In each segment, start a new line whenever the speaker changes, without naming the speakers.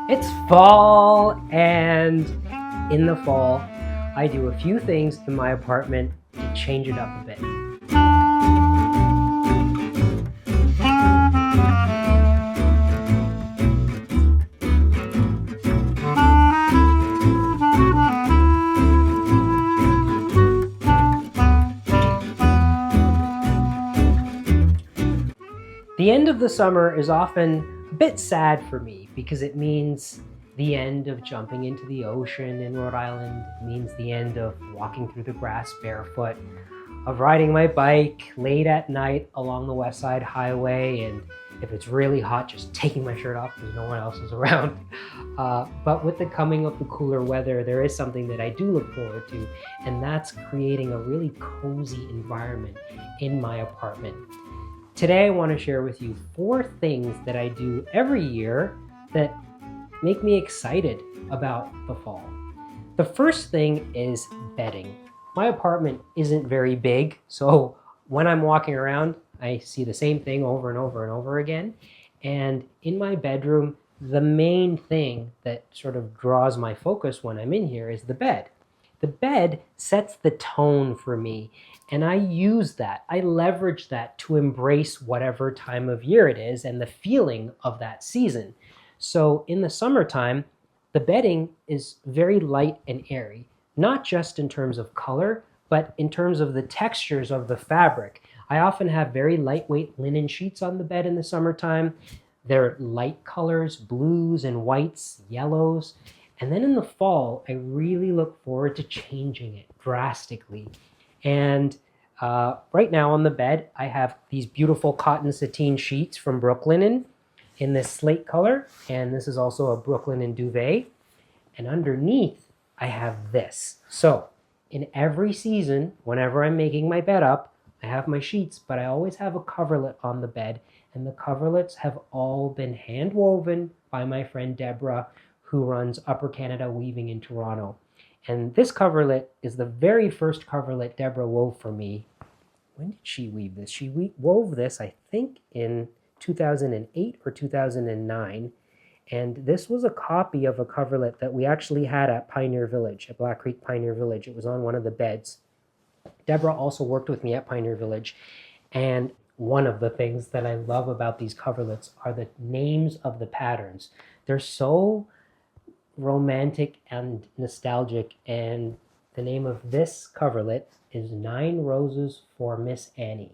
It's fall, and in the fall, I do a few things in my apartment to change it up a bit. The end of the summer is often a bit sad for me because it means the end of jumping into the ocean in Rhode Island. It means the end of walking through the grass barefoot, of riding my bike late at night along the West Side Highway, and if it's really hot, just taking my shirt off because no one else is around. But with the coming of the cooler weather, there is something that I do look forward to, and that's creating a really cozy environment in my apartment. Today I want to share with you 4 things that I do every year that make me excited about the fall. The first thing is bedding. My apartment isn't very big, so when I'm walking around, I see the same thing over and over and over again. And in my bedroom, the main thing that sort of draws my focus when I'm in here is the bed. The bed sets the tone for me, and I use that. I leverage that to embrace whatever time of year it is and the feeling of that season. So in the summertime, the bedding is very light and airy, not just in terms of color, but in terms of the textures of the fabric. I often have very lightweight linen sheets on the bed in the summertime. They're light colors, blues and whites, yellows. And then in the fall, I really look forward to changing it drastically. And right now on the bed, I have these beautiful cotton sateen sheets from Brooklinen in this slate color. And this is also a Brooklinen duvet. And underneath, I have this. So in every season, whenever I'm making my bed up, I have my sheets, but I always have a coverlet on the bed. And the coverlets have all been hand woven by my friend Deborah, who runs Upper Canada Weaving in Toronto. And this coverlet is the very first coverlet Deborah wove for me. When did she weave this? She wove this, I think, in 2008 or 2009. And this was a copy of a coverlet that we actually had at Pioneer Village, at Black Creek Pioneer Village. It was on one of the beds. Deborah also worked with me at Pioneer Village. And one of the things that I love about these coverlets are the names of the patterns. They're so romantic and nostalgic, and the name of this coverlet is 9 Roses for Miss Annie,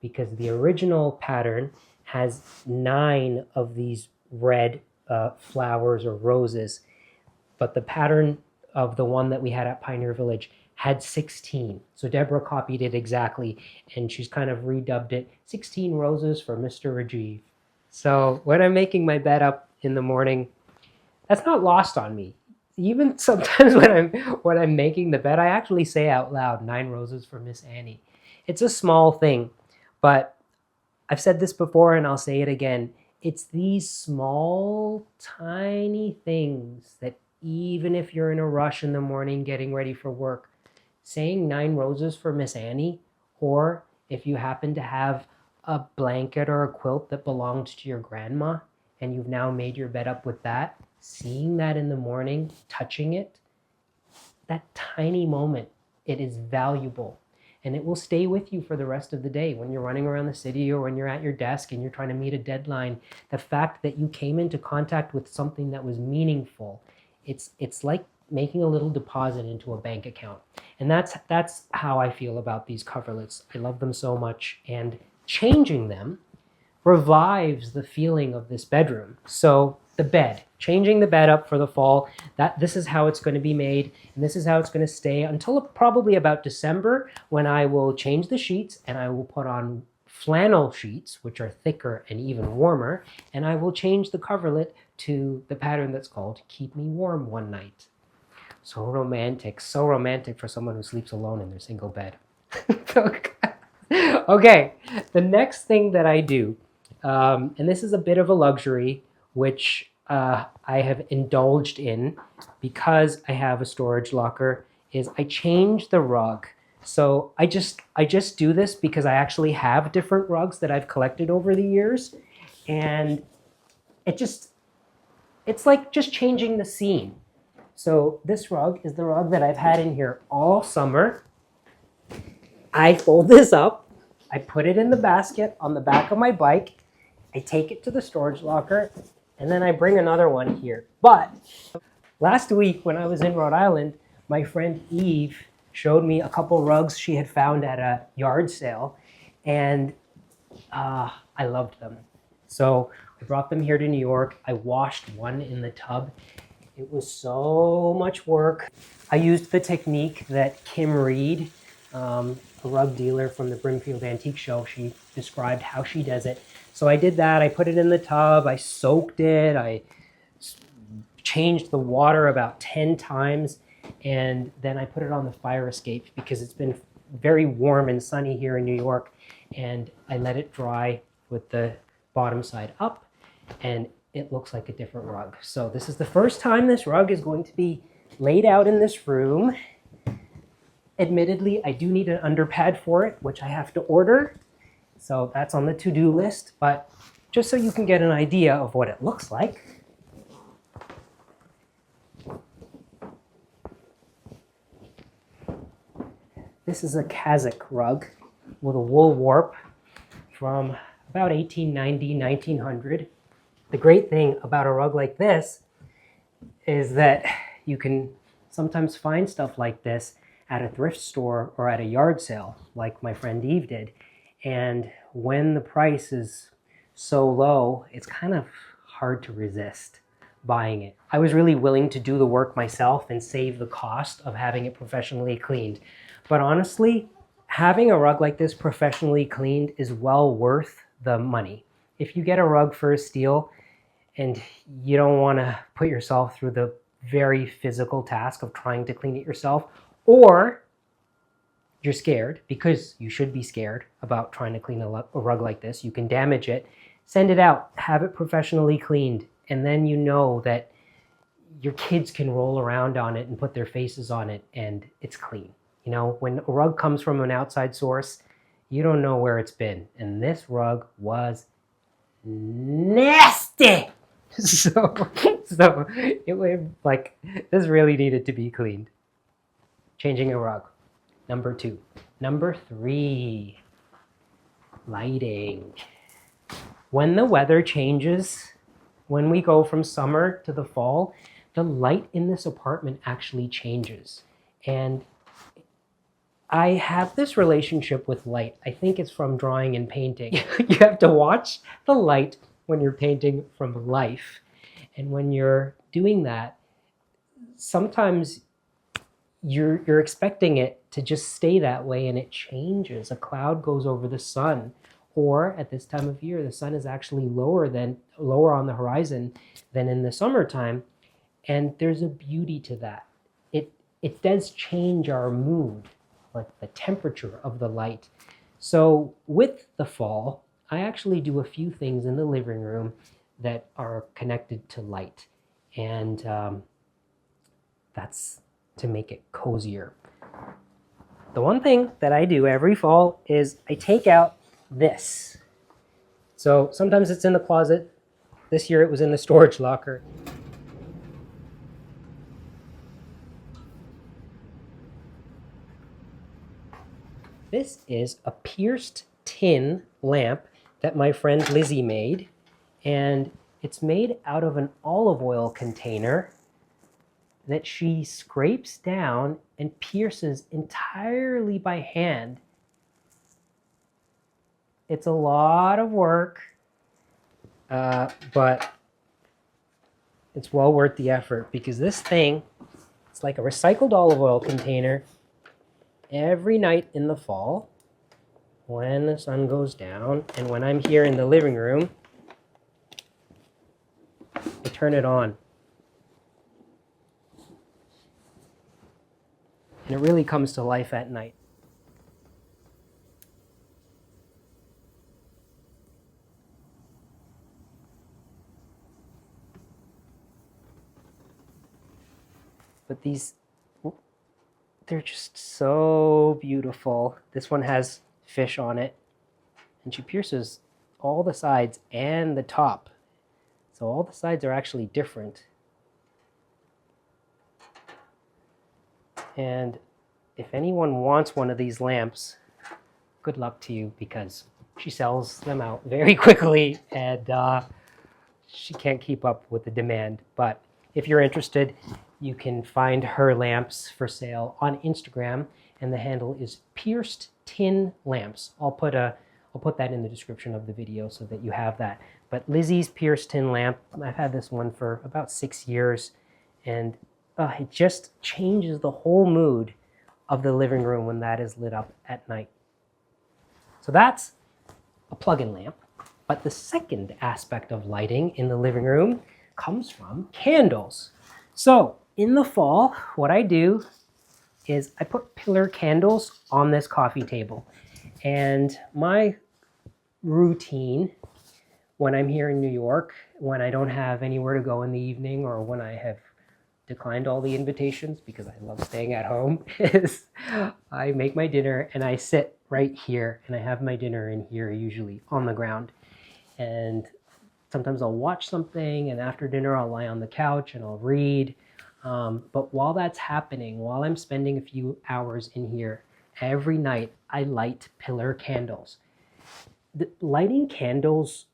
because the original pattern has 9 of these red flowers or roses, but the pattern of the one that we had at Pioneer Village had 16. So Deborah copied it exactly, and she's kind of redubbed it 16 Roses for Mr. Rajiv. So when I'm making my bed up in the morning, that's not lost on me. Even sometimes when I'm making the bed, I actually say out loud, 9 Roses for Miss Annie. It's a small thing, but I've said this before and I'll say it again. It's these small, tiny things that even if you're in a rush in the morning getting ready for work, saying 9 Roses for Miss Annie, or if you happen to have a blanket or a quilt that belonged to your grandma and you've now made your bed up with that, seeing that in the morning, touching it, that tiny moment, it is valuable. And it will stay with you for the rest of the day. When you're running around the city or when you're at your desk and you're trying to meet a deadline, the fact that you came into contact with something that was meaningful, it's like making a little deposit into a bank account. And that's how I feel about these coverlets. I love them so much, and changing them revives the feeling of this bedroom. So the bed, changing the bed up for the fall, this is how it's going to be made, and this is how it's going to stay until probably about December, when I will change the sheets and I will put on flannel sheets, which are thicker and even warmer, and I will change the coverlet to the pattern that's called Keep Me Warm One Night. So romantic for someone who sleeps alone in their single bed. Okay, the next thing that I do, and this is a bit of a luxury, which I have indulged in because I have a storage locker, is I change the rug. So I just do this because I actually have different rugs that I've collected over the years, and it just it's like just changing the scene. So this rug is the rug that I've had in here all summer. I fold this up, I put it in the basket on the back of my bike, I take it to the storage locker, and then I bring another one here. But last week when I was in Rhode Island, my friend Eve showed me a couple rugs she had found at a yard sale, and I loved them. So I brought them here to New York. I washed one in the tub. It was so much work. I used the technique that Kim Reed, a rug dealer from the Brimfield Antique Show, she described how she does it. So I did that. I put it in the tub. I soaked it. I changed the water about 10 times. And then I put it on the fire escape because it's been very warm and sunny here in New York. And I let it dry with the bottom side up, and it looks like a different rug. So this is the first time this rug is going to be laid out in this room. Admittedly, I do need an underpad for it, which I have to order. So that's on the to-do list, but just so you can get an idea of what it looks like. This is a Kazakh rug with a wool warp from about 1890, 1900. The great thing about a rug like this is that you can sometimes find stuff like this at a thrift store or at a yard sale, like my friend Eve did. And when the price is so low, it's kind of hard to resist buying it. I was really willing to do the work myself and save the cost of having it professionally cleaned. But honestly, having a rug like this professionally cleaned is well worth the money. If you get a rug for a steal and you don't want to put yourself through the very physical task of trying to clean it yourself, or you're scared, because you should be scared about trying to clean a rug like this, you can damage it, send it out, have it professionally cleaned, and then you know that your kids can roll around on it and put their faces on it and it's clean. You know, when a rug comes from an outside source, you don't know where it's been. And this rug was nasty. So it was like, this really needed to be cleaned. Changing a rug. Number 2. Number 3, lighting. When the weather changes, when we go from summer to the fall, the light in this apartment actually changes. And I have this relationship with light. I think it's from drawing and painting. You have to watch the light when you're painting from life. And when you're doing that, sometimes you're expecting it to just stay that way, and it changes. A cloud goes over the sun, or at this time of year, the sun is actually lower on the horizon than in the summertime. And there's a beauty to that. It does change our mood, like the temperature of the light. So with the fall, I actually do a few things in the living room that are connected to light. And that's to make it cozier. The one thing that I do every fall is I take out this. So sometimes it's in the closet. This year it was in the storage locker. This is a pierced tin lamp that my friend Lizzie made, and it's made out of an olive oil container that she scrapes down and pierces entirely by hand. It's a lot of work, but it's well worth the effort, because this thing, it's like a recycled olive oil container. Every night in the fall, when the sun goes down and when I'm here in the living room, I turn it on. And it really comes to life at night. But these, they're just so beautiful. This one has fish on it, and she pierces all the sides and the top. So all the sides are actually different. And if anyone wants one of these lamps, good luck to you, because she sells them out very quickly, and she can't keep up with the demand. But if you're interested, you can find her lamps for sale on Instagram, and the handle is Pierced Tin Lamps. I'll put that in the description of the video so that you have that. But Lizzie's Pierced Tin Lamp, I've had this one for about 6 years, and it just changes the whole mood of the living room when that is lit up at night. So that's a plug-in lamp. But the second aspect of lighting in the living room comes from candles. So in the fall, what I do is I put pillar candles on this coffee table. And my routine when I'm here in New York, when I don't have anywhere to go in the evening, or when I have declined all the invitations because I love staying at home, is I make my dinner and I sit right here, and I have my dinner in here, usually on the ground. And sometimes I'll watch something, and after dinner I'll lie on the couch and I'll read. But while that's happening, while I'm spending a few hours in here, every night I light pillar candles. Lighting candles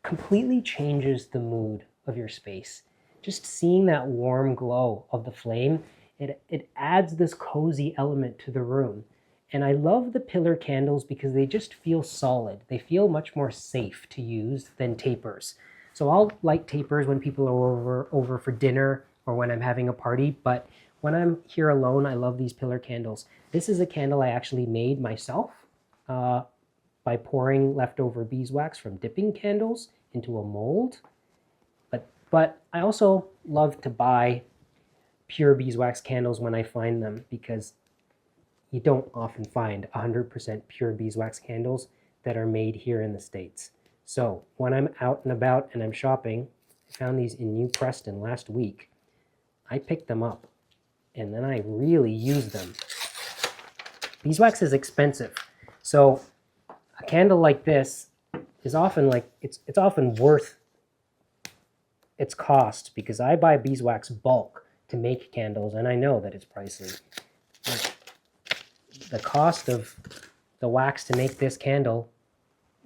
completely changes the mood of your space. Just seeing that warm glow of the flame, it adds this cozy element to the room. And I love the pillar candles because they just feel solid. They feel much more safe to use than tapers. So I'll light tapers when people are over for dinner or when I'm having a party, but when I'm here alone, I love these pillar candles. This is a candle I actually made myself by pouring leftover beeswax from dipping candles into a mold. But I also love to buy pure beeswax candles when I find them, because you don't often find 100% pure beeswax candles that are made here in the States. So when I'm out and about and I'm shopping, I found these in New Preston last week. I picked them up and then I really use them. Beeswax is expensive. So a candle like this is often it's often worth its cost, because I buy beeswax bulk to make candles, and I know that it's pricey. The cost of the wax to make this candle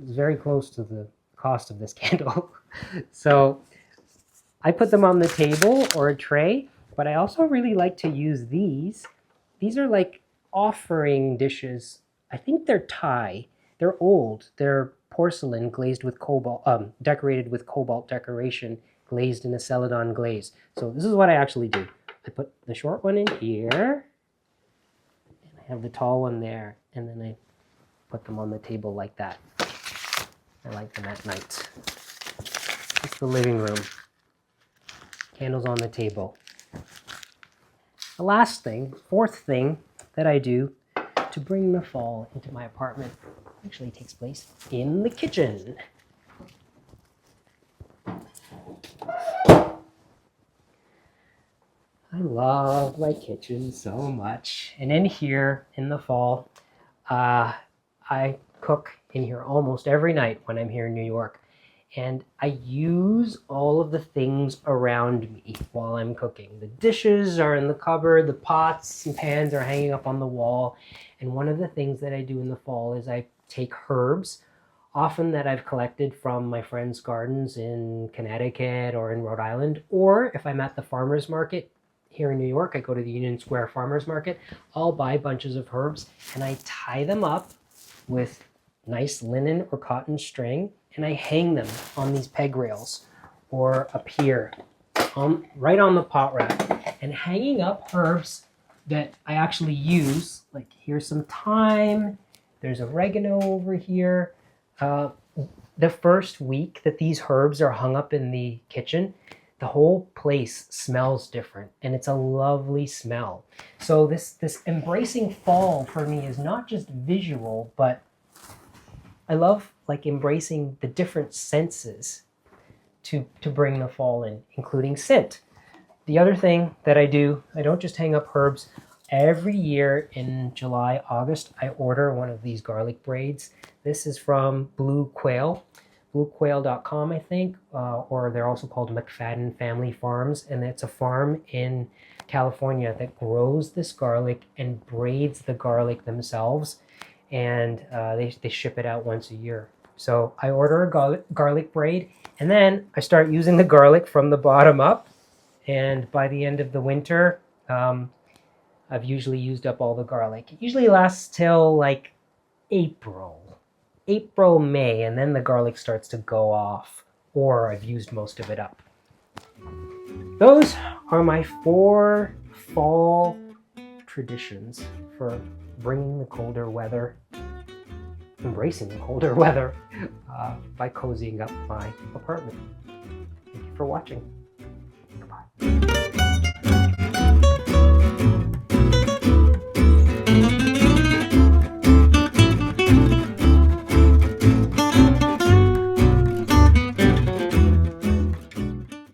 is very close to the cost of this candle. So I put them on the table or a tray, but I also really like to use these. These are like offering dishes. I think they're Thai. They're old. They're porcelain glazed with cobalt, decorated with cobalt decoration, glazed in a celadon glaze. So this is what I actually do. I put the short one in here, and I have the tall one there, and then I put them on the table like that. I like them at night. It's the living room. Candles on the table. The last thing, fourth thing that I do to bring the fall into my apartment actually takes place in the kitchen. I love my kitchen so much. And in here, in the fall, I cook in here almost every night when I'm here in New York. And I use all of the things around me while I'm cooking. The dishes are in the cupboard, the pots and pans are hanging up on the wall. And one of the things that I do in the fall is I take herbs, often that I've collected from my friends' gardens in Connecticut or in Rhode Island, or if I'm at the farmer's market here in New York, I go to the Union Square Farmers Market, I'll buy bunches of herbs and I tie them up with nice linen or cotton string, and I hang them on these peg rails or up here, right on the pot rack. And hanging up herbs that I actually use, like here's some thyme, there's oregano over here. The first week that these herbs are hung up in the kitchen, the whole place smells different, and it's a lovely smell. So this embracing fall for me is not just visual, but I love like embracing the different senses to bring the fall in, including scent. The other thing that I do, I don't just hang up herbs. Every year in July, August, I order one of these garlic braids. This is from Blue Quail. bluequail.com, I think, or they're also called McFadden Family Farms, and it's a farm in California that grows this garlic and braids the garlic themselves, and they ship it out once a year. So I order a garlic braid, and then I start using the garlic from the bottom up, and by the end of the winter, I've usually used up all the garlic. It usually lasts till like April, May, and then the garlic starts to go off, or I've used most of it up. Those are my 4 fall traditions for bringing the colder weather, embracing the colder weather by cozying up my apartment. Thank you for watching.